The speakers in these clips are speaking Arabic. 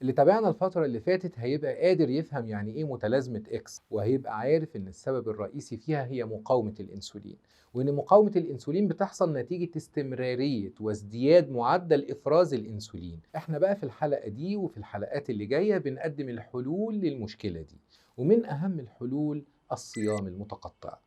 اللي تابعنا الفترة اللي فاتت هيبقى قادر يفهم يعني إيه متلازمة إكس، وهيبقى عارف إن السبب الرئيسي فيها هي مقاومة الأنسولين، وإن مقاومة الأنسولين بتحصل نتيجة استمرارية وازدياد معدل إفراز الأنسولين. إحنا بقى في الحلقة دي وفي الحلقات اللي جاية بنقدم الحلول للمشكلة دي، ومن أهم الحلول الصيام المتقطع.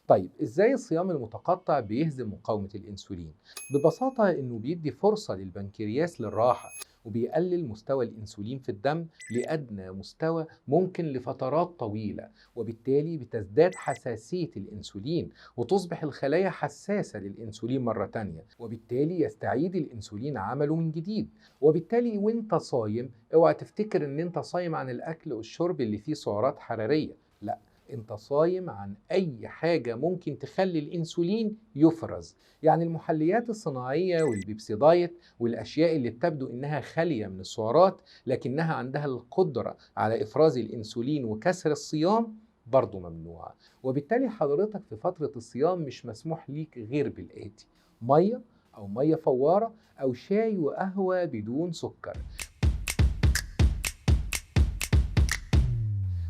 طيب إزاي الصيام المتقطع بيهزم مقاومة الأنسولين؟ ببساطة إنه بيدي فرصة للبنكرياس للراحة، وبيقلل مستوى الأنسولين في الدم لأدنى مستوى ممكن لفترات طويلة، وبالتالي بتزداد حساسية الأنسولين وتصبح الخلايا حساسة للأنسولين مرة تانية، وبالتالي يستعيد الأنسولين عمله من جديد. وبالتالي وانت صايم اوعى تفتكر ان انت صايم عن الأكل والشرب اللي فيه سعرات حرارية، لا، انت صايم عن اي حاجة ممكن تخلي الانسولين يفرز، يعني المحليات الصناعية والبيبسي دايت والاشياء اللي بتبدو انها خالية من السعرات لكنها عندها القدرة على افراز الانسولين وكسر الصيام برضو ممنوعة. وبالتالي حضرتك في فترة الصيام مش مسموح ليك غير بالآتي: مية او مية فوارة او شاي وقهوة بدون سكر.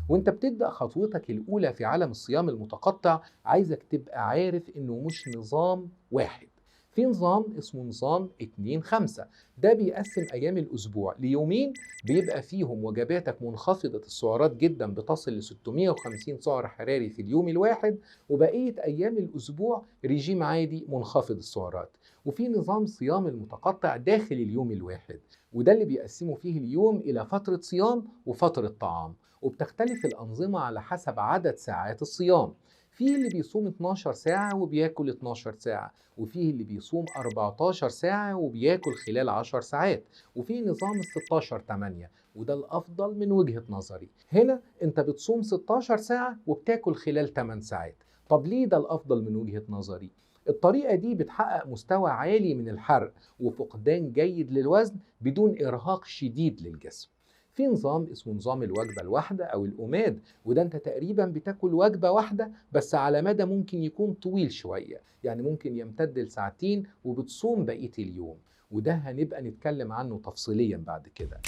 وانت بتبدأ خطوتك الأولى في عالم الصيام المتقطع عايزك تبقى عارف إنه مش نظام واحد، في نظام اسمه نظام 2-5. ده بيقسم أيام الأسبوع ليومين بيبقى فيهم وجباتك منخفضة السعرات جدا بتصل ل 650 سعر حراري في اليوم الواحد، وبقية أيام الأسبوع ريجيم عادي منخفض السعرات. وفي نظام صيام المتقطع داخل اليوم الواحد، وده اللي بيقسموا فيه اليوم إلى فترة صيام وفترة طعام، وبتختلف الأنظمة على حسب عدد ساعات الصيام. فيه اللي بيصوم 12 ساعة وبياكل 12 ساعة، وفيه اللي بيصوم 14 ساعة وبياكل خلال 10 ساعات، وفيه نظام ال 16-8، وده الأفضل من وجهة نظري. هنا أنت بتصوم 16 ساعة وبتاكل خلال 8 ساعات. طب ليه ده الأفضل من وجهة نظري؟ الطريقة دي بتحقق مستوى عالي من الحرق وفقدان جيد للوزن بدون إرهاق شديد للجسم. في نظام اسمه نظام الوجبة الواحدة أو الأوماد، وده أنت تقريبا بتاكل وجبة واحدة بس على مدى ممكن يكون طويل شوية، يعني ممكن يمتد لساعتين وبتصوم بقية اليوم، وده هنبقى نتكلم عنه تفصيليا بعد كده.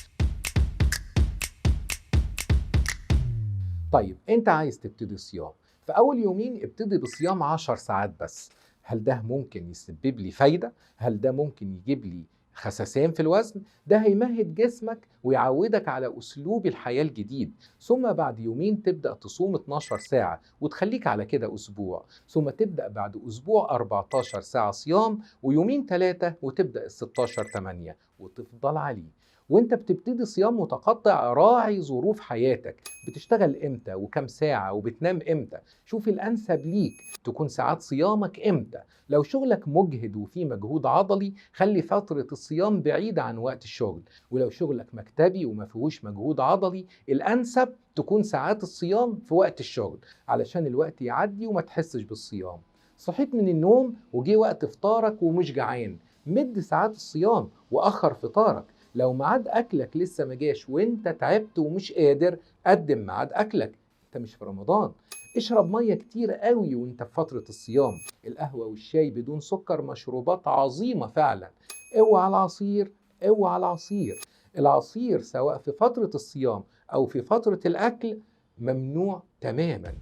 طيب أنت عايز تبتدي صيام، في أول يومين ابتدي بصيام 10 ساعات بس. هل ده ممكن يسبب لي فايدة؟ هل ده ممكن يجيب لي خسسان في الوزن؟ ده هيمهد جسمك ويعودك على أسلوب الحياة الجديد. ثم بعد يومين تبدأ تصوم 12 ساعة وتخليك على كده أسبوع، ثم تبدأ بعد أسبوع 14 ساعة صيام ويومين 3 وتبدأ ال 16-8 وتفضل عليه. وانت بتبتدي صيام متقطع راعي ظروف حياتك، بتشتغل امتى وكم ساعة وبتنام امتى، شوف الانسب ليك تكون ساعات صيامك امتى. لو شغلك مجهد وفيه مجهود عضلي خلي فترة الصيام بعيدة عن وقت الشغل، ولو شغلك مكتبي وما فيهوش مجهود عضلي الانسب تكون ساعات الصيام في وقت الشغل علشان الوقت يعدي وما تحسش بالصيام. صحيت من النوم وجي وقت فطارك ومش جعان، مد ساعات الصيام واخر فطارك. لو ميعاد اكلك لسه ما جاش وانت تعبت ومش قادر قدم ميعاد اكلك، انت مش في رمضان. اشرب ميه كتير قوي وانت في فترة الصيام، القهوة والشاي بدون سكر مشروبات عظيمة فعلا. اوعى العصير، اوعى العصير. العصير سواء في فترة الصيام او في فترة الاكل ممنوع تماما.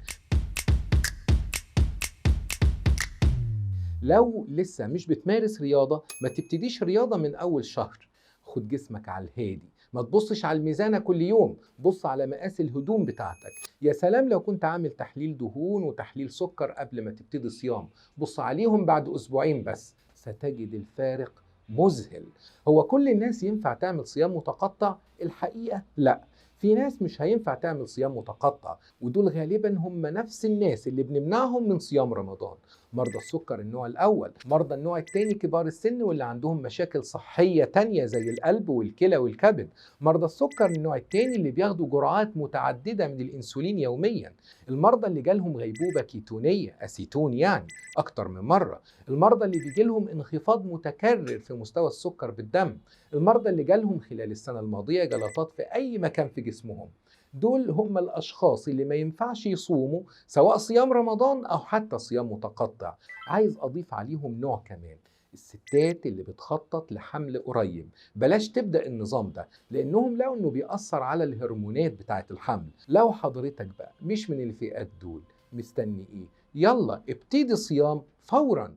لو لسه مش بتمارس رياضة ما تبتديش رياضة من أول شهر، خد جسمك على الهادي، ما تبصش على الميزانة كل يوم، بص على مقاس الهدوم بتاعتك. يا سلام لو كنت عامل تحليل دهون وتحليل سكر قبل ما تبتدي صيام، بص عليهم بعد أسبوعين بس ستجد الفارق مذهل. هو كل الناس ينفع تعمل صيام متقطع؟ الحقيقة لا، في ناس مش هينفع تعمل صيام متقطع، ودول غالبا هم نفس الناس اللي بنمنعهم من صيام رمضان: مرضى السكر النوع الأول، مرضى النوع الثاني كبار السن واللي عندهم مشاكل صحية تانية زي القلب والكلى والكبد، مرضى السكر النوع الثاني اللي بياخدوا جرعات متعددة من الأنسولين يوميا، المرضى اللي جالهم غيبوبة كيتونية أسيتون يعني أكتر من مرة، المرضى اللي بيجيلهم انخفاض متكرر في مستوى السكر بالدم، المرضى اللي جالهم خلال السنة الماضية جلطات في أي مكان في جسمهم. دول هم الأشخاص اللي ما ينفعش يصوموا، سواء صيام رمضان أو حتى صيام متقطع. عايز أضيف عليهم نوع كمان، الستات اللي بتخطط لحمل قريب، بلاش تبدأ النظام ده لأنهم لقوا إنه بيأثر على الهرمونات بتاعة الحمل. لو حضرتك بقى مش من الفئات دول، مستني إيه؟ يلا ابتدي صيام فورا.